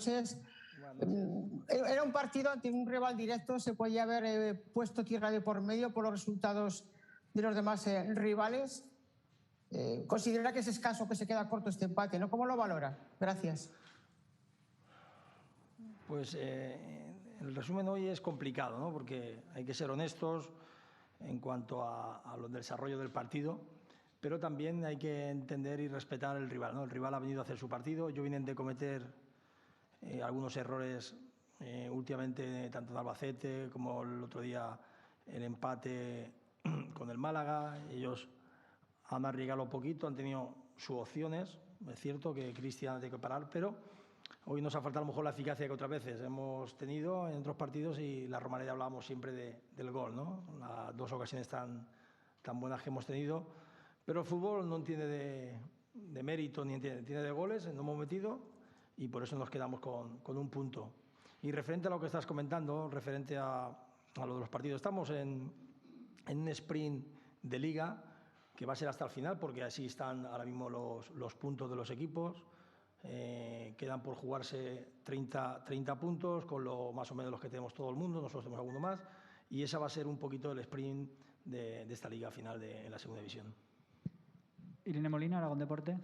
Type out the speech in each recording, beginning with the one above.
noches. Era un partido ante un rival directo, se podía haber puesto tierra de por medio por los resultados de los demás rivales. ¿Considera que es escaso, que se queda corto este empate, ¿no? ¿Cómo lo valora? Gracias. Pues el resumen hoy es complicado, ¿no? Porque hay que ser honestos en cuanto a lo del desarrollo del partido, pero también hay que entender y respetar al rival, ¿no? El rival ha venido a hacer su partido, ellos vienen de cometer algunos errores últimamente, tanto en Albacete como el otro día el empate con el Málaga. Ellos han arriesgado un poquito, han tenido sus opciones. Es cierto que Cristian tiene que parar, pero hoy nos ha faltado a lo mejor la eficacia que otras veces hemos tenido en otros partidos, y la Romareda hablábamos siempre del gol, ¿no? Las dos ocasiones tan buenas que hemos tenido. Pero el fútbol no entiende de mérito ni entiende de goles, no hemos metido y por eso nos quedamos con un punto. Y referente a lo que estás comentando, referente a lo de los partidos, estamos en un sprint de liga que va a ser hasta el final, porque así están ahora mismo los puntos de los equipos. Quedan por jugarse 30 puntos, con lo más o menos los que tenemos todo el mundo, nosotros tenemos alguno más, y esa va a ser un poquito el sprint de esta liga final en la segunda división. Irene Molina, Aragón Deporte.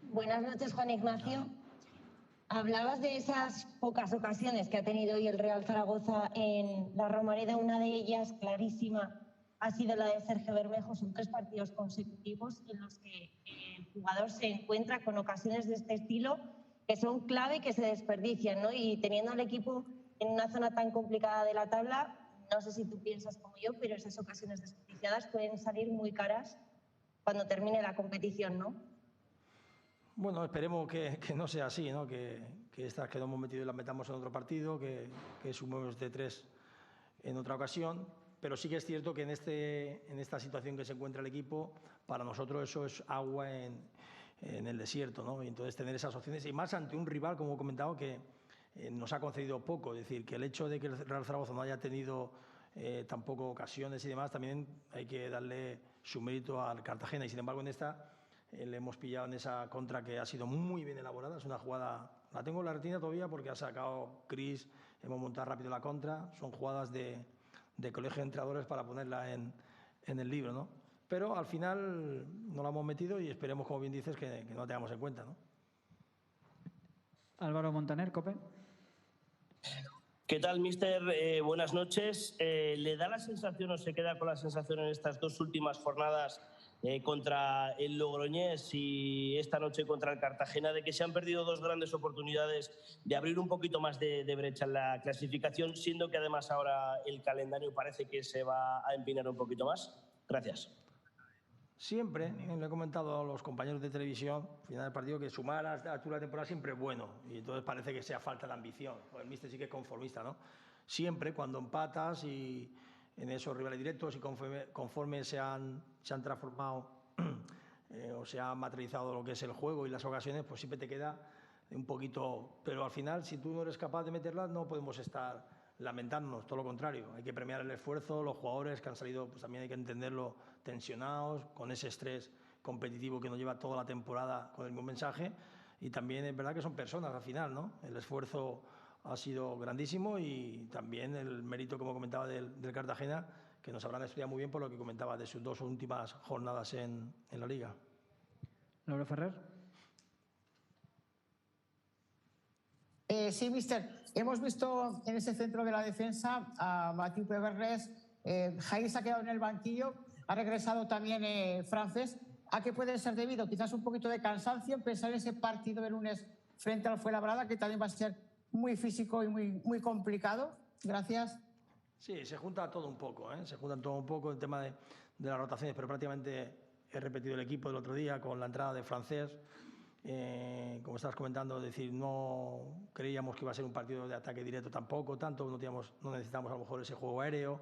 Buenas noches, Juan Ignacio. Hablabas de esas pocas ocasiones que ha tenido hoy el Real Zaragoza en la Romareda. Una de ellas, clarísima, ha sido la de Sergio Bermejo. Son 3 partidos consecutivos en los que el jugador se encuentra con ocasiones de este estilo que son clave y que se desperdician, ¿no? Y teniendo al equipo en una zona tan complicada de la tabla, no sé si tú piensas como yo, pero esas ocasiones desperdiciadas pueden salir muy caras cuando termine la competición, ¿no? Bueno, esperemos que no sea así, ¿no? Que estas que no hemos metido las metamos en otro partido, que sumemos de 3 en otra ocasión. Pero sí que es cierto que en esta situación que se encuentra el equipo, para nosotros eso es agua en el desierto, ¿no? Y entonces tener esas opciones, y más ante un rival, como he comentado, que nos ha concedido poco. Es decir, que el hecho de que el Real Zaragoza no haya tenido tampoco ocasiones y demás, también hay que darle su mérito al Cartagena. Y sin embargo, en esta le hemos pillado en esa contra que ha sido muy bien elaborada. Es una jugada, la tengo en la retina todavía porque ha sacado Cris, hemos montado rápido la contra. Son jugadas de colegio de entrenadores para ponerla en el libro, ¿no? Pero al final no la hemos metido y esperemos, como bien dices, que no la tengamos en cuenta, ¿no? Álvaro Montaner, COPE. ¿Qué tal, míster? Buenas noches. ¿Le da la sensación o se queda con la sensación en estas 2 últimas jornadas contra el Logroñés y esta noche contra el Cartagena de que se han perdido 2 grandes oportunidades de abrir un poquito más de brecha en la clasificación, siendo que además ahora el calendario parece que se va a empinar un poquito más? Gracias. Siempre, le he comentado a los compañeros de televisión, al final del partido, que sumar a la altura de temporada siempre es bueno, y entonces parece que sea falta de ambición. Pues el míster sí que es conformista, ¿no? Siempre cuando empatas y en esos rivales directos y conforme se han transformado o se ha materializado lo que es el juego y las ocasiones, pues siempre te queda un poquito. Pero al final, si tú no eres capaz de meterlas, no podemos estar lamentándonos, todo lo contrario. Hay que premiar el esfuerzo, los jugadores que han salido, pues también hay que entenderlo, tensionados, con ese estrés competitivo que nos lleva toda la temporada con el mismo mensaje. Y también es verdad que son personas al final, ¿no? El esfuerzo ha sido grandísimo y también el mérito, como comentaba, del Cartagena, que nos habrán estudiado muy bien por lo que comentaba de sus 2 últimas jornadas en la Liga. Laura Ferrer. Sí, mister. Hemos visto en ese centro de la defensa a Mathieu Peverres. Jair se ha quedado en el banquillo. Ha regresado también Francés. ¿A qué puede ser debido? Quizás un poquito de cansancio. Pensar en ese partido de lunes frente al Fuenlabrada, que también va a ser muy físico y muy complicado. Gracias. Sí, se junta todo un poco, ¿eh? Se junta todo un poco el tema de las rotaciones, pero prácticamente he repetido el equipo del otro día con la entrada de Francés. Como estabas comentando, es decir, no creíamos que iba a ser un partido de ataque directo tampoco, tanto, no necesitamos a lo mejor ese juego aéreo,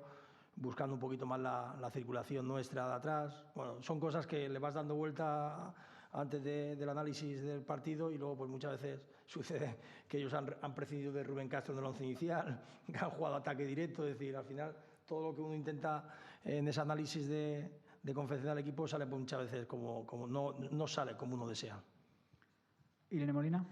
buscando un poquito más la circulación nuestra de atrás. Bueno, son cosas que le vas dando vuelta antes del análisis del partido y luego pues muchas veces sucede que ellos han prescindido de Rubén Castro en el once inicial, que han jugado ataque directo, es decir, al final todo lo que uno intenta en ese análisis de confeccionar el equipo sale pues muchas veces como no sale como uno desea. Irene Molina.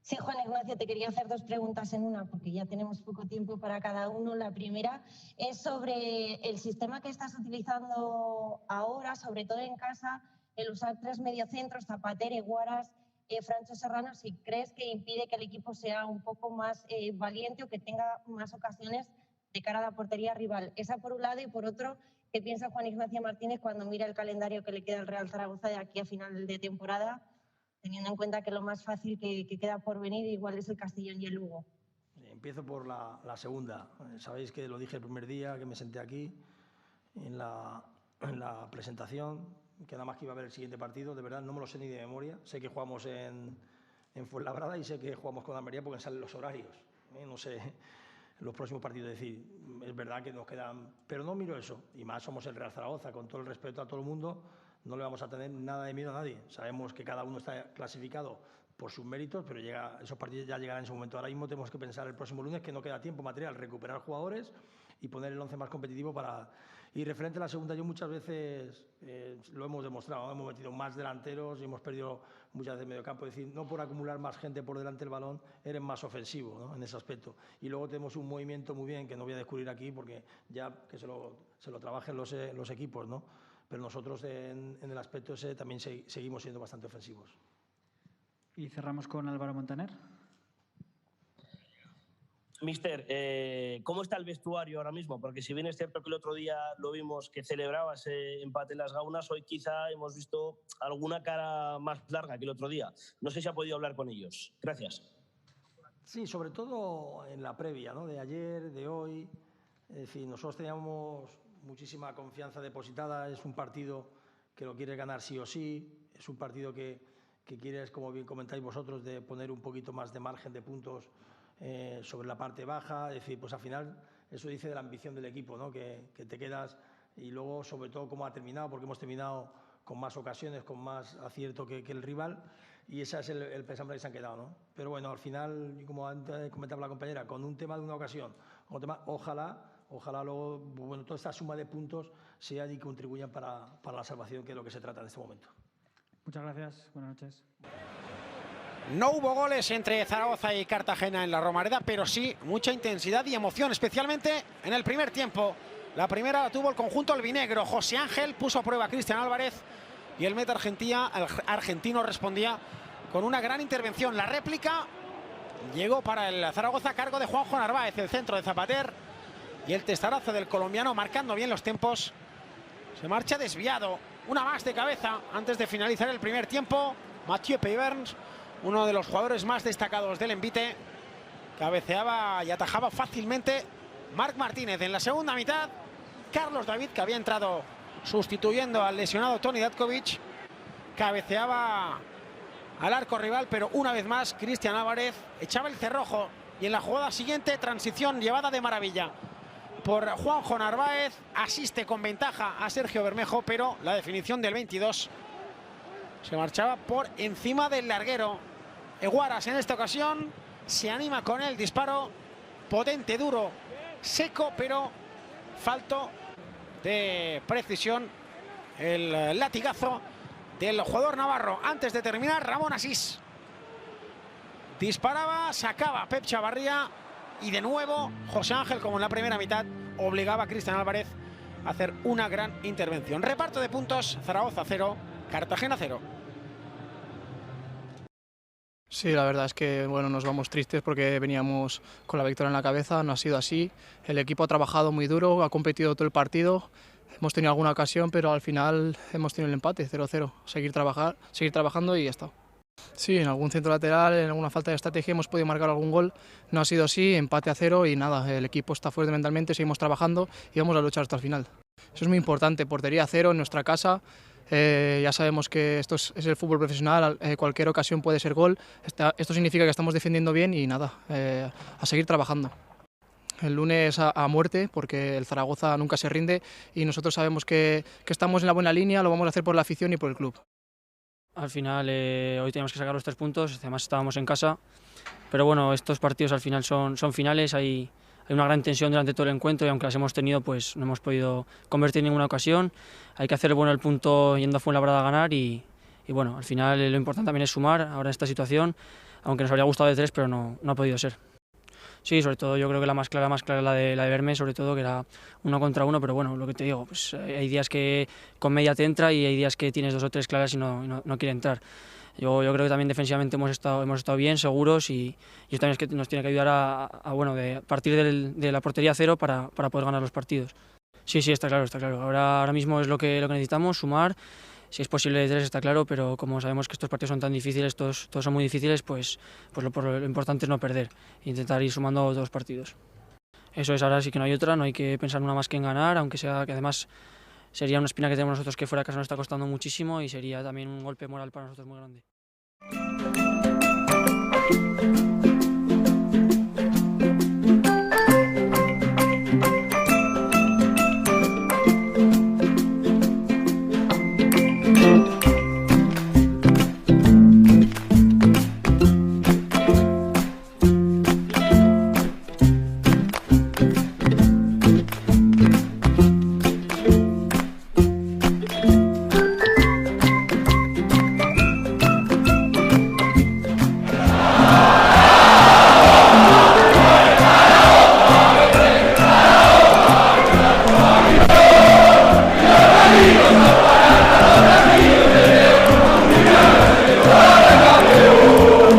Sí, Juan Ignacio, te quería hacer dos preguntas en una, porque ya tenemos poco tiempo para cada uno. La primera es sobre el sistema que estás utilizando ahora, sobre todo en casa, el usar 3 mediocentros, Zapater, Eguaras, Francho Serrano, si crees que impide que el equipo sea un poco más valiente o que tenga más ocasiones de cara a la portería rival. Esa por un lado, y por otro, ¿qué piensa Juan Ignacio Martínez cuando mira el calendario que le queda al Real Zaragoza de aquí a final de temporada, teniendo en cuenta que lo más fácil que queda por venir igual es el Castellón y el Lugo? Empiezo por la segunda. Sabéis que lo dije el primer día que me senté aquí, en la presentación, que nada más que iba a ver el siguiente partido. De verdad, no me lo sé ni de memoria. Sé que jugamos en Fuenlabrada y sé que jugamos con Almería porque salen los horarios. No sé los próximos partidos. Es decir, es verdad que nos quedan... Pero no miro eso. Y más somos el Real Zaragoza, con todo el respeto a todo el mundo. No le vamos a tener nada de miedo a nadie. Sabemos que cada uno está clasificado por sus méritos, pero esos partidos ya llegarán en su momento. Ahora mismo tenemos que pensar el próximo lunes, que no queda tiempo material, recuperar jugadores y poner el 11 más competitivo para... Y referente a la segunda, yo muchas veces lo hemos demostrado, ¿no? Hemos metido más delanteros y hemos perdido muchas veces medio campo. Es decir, no por acumular más gente por delante del balón, eres más ofensivo, ¿no? En ese aspecto. Y luego tenemos un movimiento muy bien, que no voy a descubrir aquí, porque ya que se lo trabajen los equipos, ¿no? Pero nosotros en el aspecto ese también seguimos siendo bastante ofensivos. Y cerramos con Álvaro Montaner. Mister, ¿cómo está el vestuario ahora mismo? Porque si bien es cierto que el otro día lo vimos que celebraba ese empate en las Gaunas, hoy quizá hemos visto alguna cara más larga que el otro día. No sé si ha podido hablar con ellos. Gracias. Sí, sobre todo en la previa, ¿no? De ayer, de hoy. Es decir, nosotros teníamos muchísima confianza depositada. Es un partido que lo quieres ganar sí o sí. Es un partido que quieres, como bien comentáis vosotros, de poner un poquito más de margen de puntos sobre la parte baja. Es decir, pues al final eso dice de la ambición del equipo, ¿no? Que te quedas, y luego sobre todo cómo ha terminado, porque hemos terminado con más ocasiones, con más acierto que el rival, y ese es el pensamiento que se han quedado, ¿no? Pero bueno, al final, como antes comentaba la compañera, con un tema de una ocasión, ojalá luego, bueno, toda esta suma de puntos sea y contribuyan para la salvación, que es lo que se trata en este momento. Muchas gracias. Buenas noches. No hubo goles entre Zaragoza y Cartagena en la Romareda, pero sí mucha intensidad y emoción, especialmente en el primer tiempo. La primera la tuvo el conjunto albinegro. José Ángel puso a prueba a Cristian Álvarez y el meta argentino respondía con una gran intervención. La réplica llegó para el Zaragoza a cargo de Juanjo Narváez, el centro de Zapater, y el testarazo del colombiano marcando bien los tiempos. Se marcha desviado, una más de cabeza antes de finalizar el primer tiempo. Mathieu Peyberns, uno de los jugadores más destacados del envite, cabeceaba y atajaba fácilmente Marc Martínez. En la segunda mitad, Carlos David, que había entrado sustituyendo al lesionado Toni Datkovic, cabeceaba al arco rival, pero una vez más Cristian Álvarez echaba el cerrojo, y en la jugada siguiente, transición llevada de maravilla por Juanjo Narváez, asiste con ventaja a Sergio Bermejo, pero la definición del 22 se marchaba por encima del larguero. Eguaras en esta ocasión se anima con el disparo, potente, duro, seco, pero falto de precisión. El latigazo del jugador navarro. Antes de terminar, Ramón Asís disparaba, sacaba Pep Chavarría, y de nuevo José Ángel, como en la primera mitad, obligaba a Cristian Álvarez a hacer una gran intervención. Reparto de puntos: Zaragoza 0, Cartagena 0. Sí, la verdad es que bueno, nos vamos tristes porque veníamos con la victoria en la cabeza. No ha sido así. El equipo ha trabajado muy duro, ha competido todo el partido. Hemos tenido alguna ocasión, pero al final hemos tenido el empate, 0-0. Seguir trabajando y ya está. Sí, en algún centro lateral, en alguna falta de estrategia hemos podido marcar algún gol. No ha sido así, empate a 0 y nada, el equipo está fuerte mentalmente, seguimos trabajando y vamos a luchar hasta el final. Eso es muy importante, portería 0 en nuestra casa. Ya sabemos que esto es el fútbol profesional, cualquier ocasión puede ser gol. Esto significa que estamos defendiendo bien y nada, a seguir trabajando. El lunes a muerte, porque el Zaragoza nunca se rinde y nosotros sabemos que estamos en la buena línea, lo vamos a hacer por la afición y por el club. Al final hoy teníamos que sacar los 3 puntos, además estábamos en casa, pero bueno, estos partidos al final son finales, hay hay una gran tensión durante todo el encuentro y aunque las hemos tenido, pues no hemos podido convertir en ninguna ocasión. Hay que hacer bueno el punto yendo a Fuenlabrada a ganar y bueno, al final lo importante también es sumar ahora en esta situación, aunque nos habría gustado de 3, pero no ha podido ser. Sí, sobre todo yo creo que la más clara es la de Verme, sobre todo que era 1 contra 1, pero bueno, lo que te digo, pues hay días que con media te entra y hay días que tienes 2 o 3 claras y no quiere entrar. Yo creo que también defensivamente hemos estado bien, seguros y eso también es que nos tiene que ayudar a partir de la portería 0 para poder ganar los partidos. Sí, está claro. Ahora mismo es lo que necesitamos, sumar. Si es posible de 3 está claro, pero como sabemos que estos partidos son tan difíciles, todos son muy difíciles, pues lo importante es no perder, intentar ir sumando 2 partidos. Eso es, ahora sí que no hay otra, no hay que pensar una más que en ganar, aunque sea que además sería una espina que tenemos nosotros que fuera de casa nos está costando muchísimo y sería también un golpe moral para nosotros muy grande.